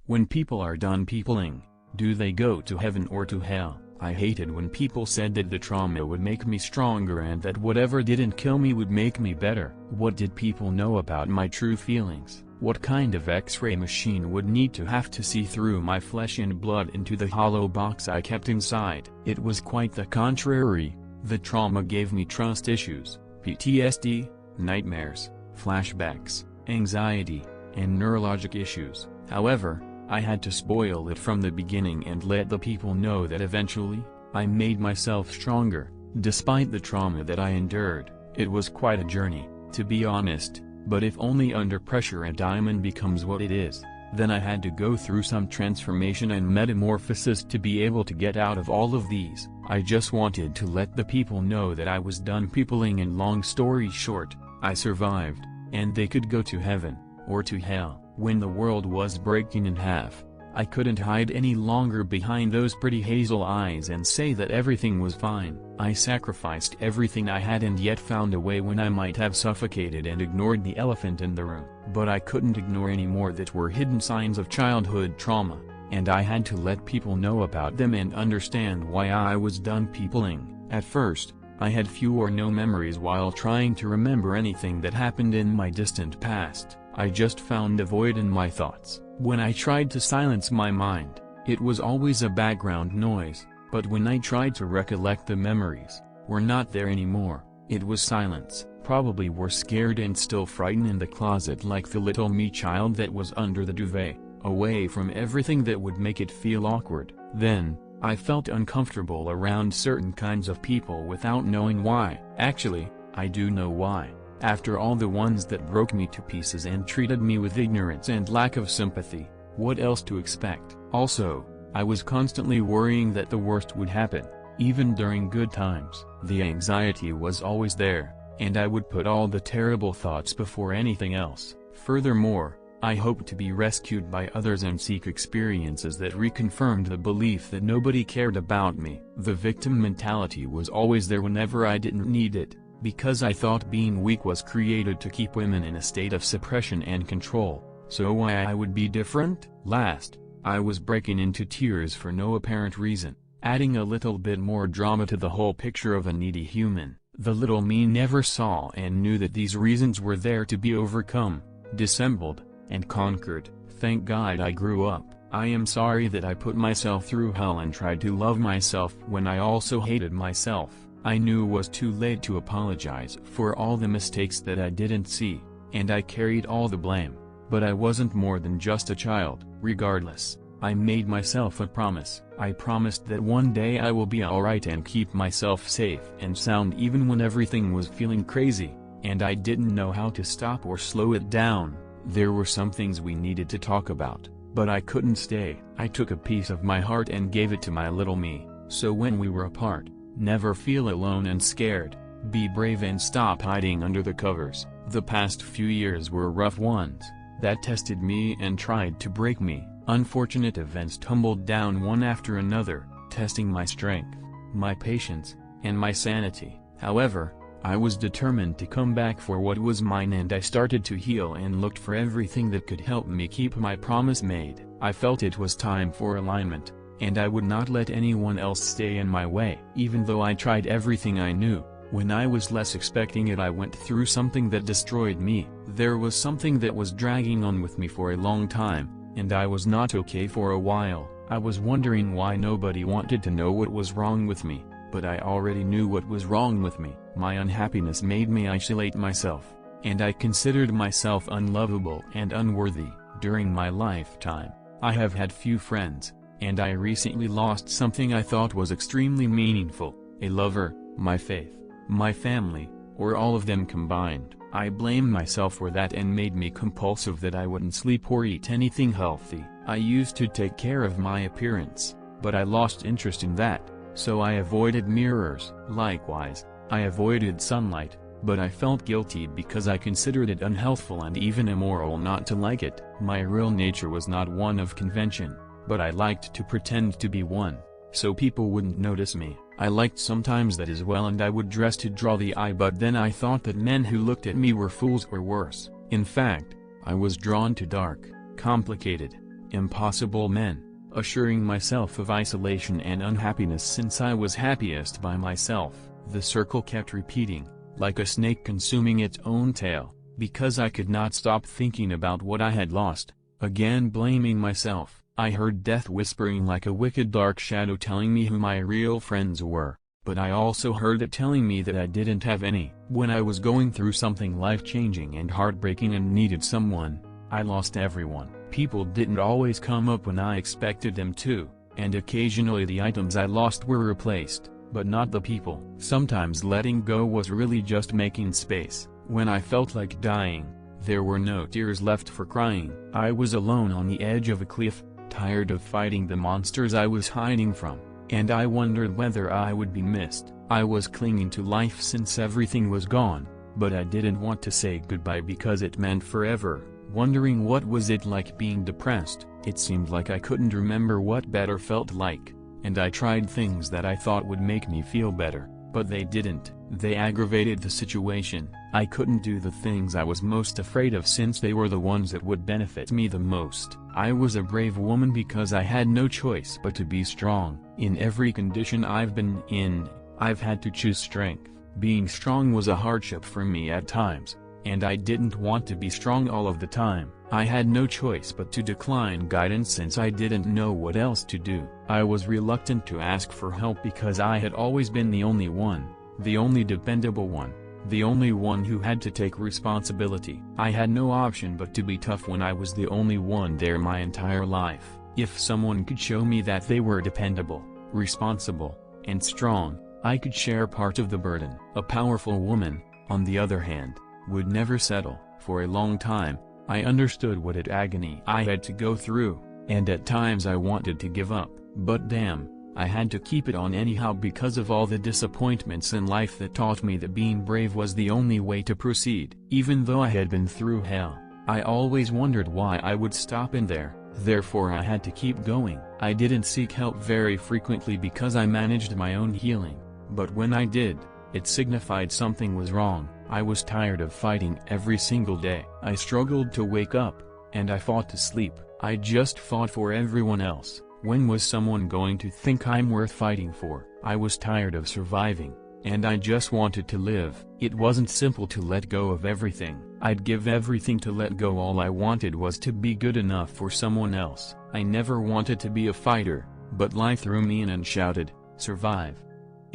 When people are done peopling, do they go to heaven or to hell? I hated when people said that the trauma would make me stronger and that whatever didn't kill me would make me better. What did people know about my true feelings? What kind of X-ray machine would need to have to see through my flesh and blood into the hollow box I kept inside? It was quite the contrary. The trauma gave me trust issues, PTSD, nightmares, flashbacks, anxiety, and neurologic issues. However, I had to spoil it from the beginning and let the people know that eventually, I made myself stronger. Despite the trauma that I endured, it was quite a journey, to be honest, but if only under pressure a diamond becomes what it is, then I had to go through some transformation and metamorphosis to be able to get out of all of these. I just wanted to let the people know that I was done peopling, and long story short, I survived, and they could go to heaven, or to hell. When the world was breaking in half, I couldn't hide any longer behind those pretty hazel eyes and say that everything was fine. I sacrificed everything I had and yet found a way when I might have suffocated and ignored the elephant in the room. But I couldn't ignore any more that were hidden signs of childhood trauma, and I had to let people know about them and understand why I was done peopling. At first, I had few or no memories while trying to remember anything that happened in my distant past. I just found a void in my thoughts. When I tried to silence my mind, it was always a background noise, but when I tried to recollect, the memories were not there anymore. It was silence. Probably were scared and still frightened in the closet like the little me child that was under the duvet, away from everything that would make it feel awkward. Then, I felt uncomfortable around certain kinds of people without knowing why. Actually, I do know why. After all the ones that broke me to pieces and treated me with ignorance and lack of sympathy, what else to expect? Also, I was constantly worrying that the worst would happen, even during good times. The anxiety was always there, and I would put all the terrible thoughts before anything else. Furthermore, I hoped to be rescued by others and seek experiences that reconfirmed the belief that nobody cared about me. The victim mentality was always there whenever I didn't need it, because I thought being weak was created to keep women in a state of suppression and control. So why I would be different? Last, I was breaking into tears for no apparent reason, adding a little bit more drama to the whole picture of a needy human. The little me never saw and knew that these reasons were there to be overcome, dissembled, and conquered. Thank God I grew up. I am sorry that I put myself through hell and tried to love myself when I also hated myself. I knew it was too late to apologize for all the mistakes that I didn't see, and I carried all the blame. But I wasn't more than just a child. Regardless, I made myself a promise. I promised that one day I will be alright and keep myself safe and sound even when everything was feeling crazy, and I didn't know how to stop or slow it down. There were some things we needed to talk about, but I couldn't stay. I took a piece of my heart and gave it to my little me. So when we were apart, never feel alone and scared. Be brave and stop hiding under the covers. The past few years were rough ones that tested me and tried to break me. Unfortunate events tumbled down one after another, testing my strength, my patience, and my sanity. However, I was determined to come back for what was mine, and I started to heal and looked for everything that could help me keep my promise made. I felt it was time for alignment, and I would not let anyone else stay in my way. Even though I tried everything I knew, when I was less expecting it I went through something that destroyed me. There was something that was dragging on with me for a long time, and I was not okay for a while. I was wondering why nobody wanted to know what was wrong with me, but I already knew what was wrong with me. My unhappiness made me isolate myself, and I considered myself unlovable and unworthy. During my lifetime, I have had few friends, and I recently lost something I thought was extremely meaningful: a lover, my faith, my family, or all of them combined. I blamed myself for that and made me compulsive that I wouldn't sleep or eat anything healthy. I used to take care of my appearance, but I lost interest in that, so I avoided mirrors. Likewise, I avoided sunlight, but I felt guilty because I considered it unhealthful and even immoral not to like it. My real nature was not one of convention, but I liked to pretend to be one, so people wouldn't notice me. I liked sometimes that as well, and I would dress to draw the eye, but then I thought that men who looked at me were fools or worse. In fact, I was drawn to dark, complicated, impossible men, assuring myself of isolation and unhappiness since I was happiest by myself. The circle kept repeating, like a snake consuming its own tail, because I could not stop thinking about what I had lost, again blaming myself. I heard death whispering like a wicked dark shadow telling me who my real friends were, but I also heard it telling me that I didn't have any. When I was going through something life-changing and heartbreaking and needed someone, I lost everyone. People didn't always come up when I expected them to, and occasionally the items I lost were replaced, but not the people. Sometimes letting go was really just making space. When I felt like dying, there were no tears left for crying. I was alone on the edge of a cliff, tired of fighting the monsters I was hiding from, and I wondered whether I would be missed. I was clinging to life since everything was gone, but I didn't want to say goodbye because it meant forever. Wondering what was it like being depressed. It seemed like I couldn't remember what better felt like, and I tried things that I thought would make me feel better, but they didn't. They aggravated the situation. I couldn't do the things I was most afraid of since they were the ones that would benefit me the most. I was a brave woman because I had no choice but to be strong. In every condition I've been in, I've had to choose strength. Being strong was a hardship for me at times, and I didn't want to be strong all of the time. I had no choice but to decline guidance since I didn't know what else to do. I was reluctant to ask for help because I had always been the only one, the only dependable one, the only one who had to take responsibility. I had no option but to be tough when I was the only one there my entire life. If someone could show me that they were dependable, responsible, and strong, I could share part of the burden. A powerful woman, on the other hand, would never settle. For a long time, I understood what agony I had to go through, and at times I wanted to give up, but damn, I had to keep it on anyhow because of all the disappointments in life that taught me that being brave was the only way to proceed. Even though I had been through hell, I always wondered why I would stop in there, therefore I had to keep going. I didn't seek help very frequently because I managed my own healing, but when I did, it signified something was wrong. I was tired of fighting every single day. I struggled to wake up, and I fought to sleep. I just fought for everyone else. When was someone going to think I'm worth fighting for? I was tired of surviving, and I just wanted to live. It wasn't simple to let go of everything. I'd give everything to let go. All I wanted was to be good enough for someone else. I never wanted to be a fighter, but life threw me in and shouted, "Survive."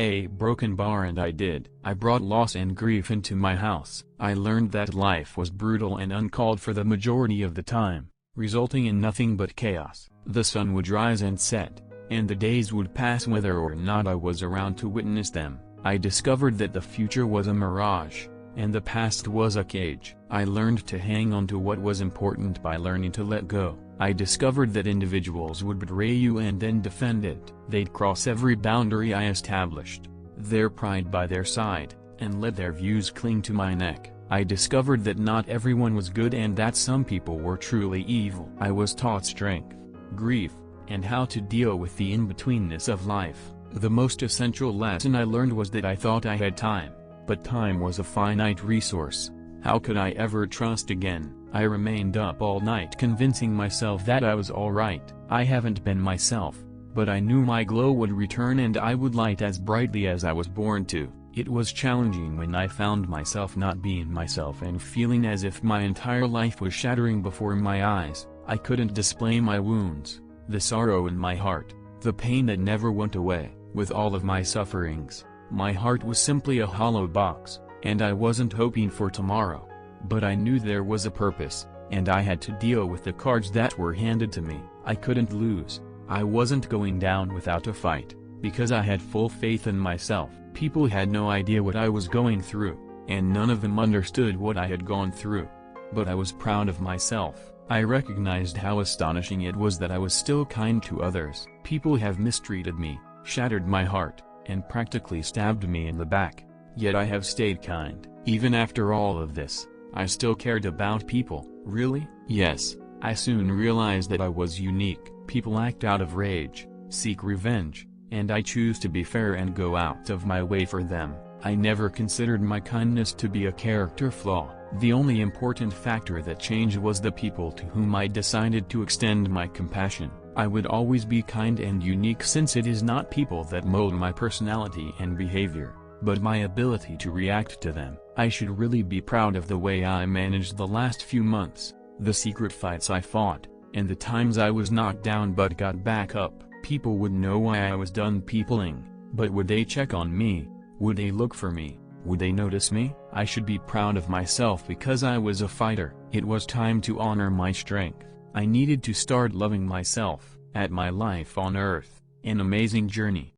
A broken bar, and I did. I brought loss and grief into my house. I learned that life was brutal and uncalled for the majority of the time, resulting in nothing but chaos. The sun would rise and set, and the days would pass whether or not I was around to witness them. I discovered that the future was a mirage, and the past was a cage. I learned to hang on to what was important by learning to let go. I discovered that individuals would betray you and then defend it. They'd cross every boundary I established, their pride by their side, and let their views cling to my neck. I discovered that not everyone was good and that some people were truly evil. I was taught strength, grief, and how to deal with the in-betweenness of life. The most essential lesson I learned was that I thought I had time, but time was a finite resource. How could I ever trust again? I remained up all night convincing myself that I was alright. I haven't been myself, but I knew my glow would return and I would light as brightly as I was born to. It was challenging when I found myself not being myself and feeling as if my entire life was shattering before my eyes. I couldn't display my wounds, the sorrow in my heart, the pain that never went away. With all of my sufferings, my heart was simply a hollow box, and I wasn't hoping for tomorrow. But I knew there was a purpose, and I had to deal with the cards that were handed to me. I couldn't lose. I wasn't going down without a fight, because I had full faith in myself. People had no idea what I was going through, and none of them understood what I had gone through. But I was proud of myself. I recognized how astonishing it was that I was still kind to others. People have mistreated me, shattered my heart, and practically stabbed me in the back. Yet I have stayed kind. Even after all of this, I still cared about people. Really? Yes. I soon realized that I was unique. People act out of rage, seek revenge, and I choose to be fair and go out of my way for them. I never considered my kindness to be a character flaw. The only important factor that changed was the people to whom I decided to extend my compassion. I would always be kind and unique, since it is not people that mold my personality and behavior, but my ability to react to them. I should really be proud of the way I managed the last few months, the secret fights I fought, and the times I was knocked down but got back up. People would know why I was done peopling, but would they check on me? Would they look for me? Would they notice me? I should be proud of myself because I was a fighter. It was time to honor my strength. I needed to start loving myself. At my life on Earth, an amazing journey.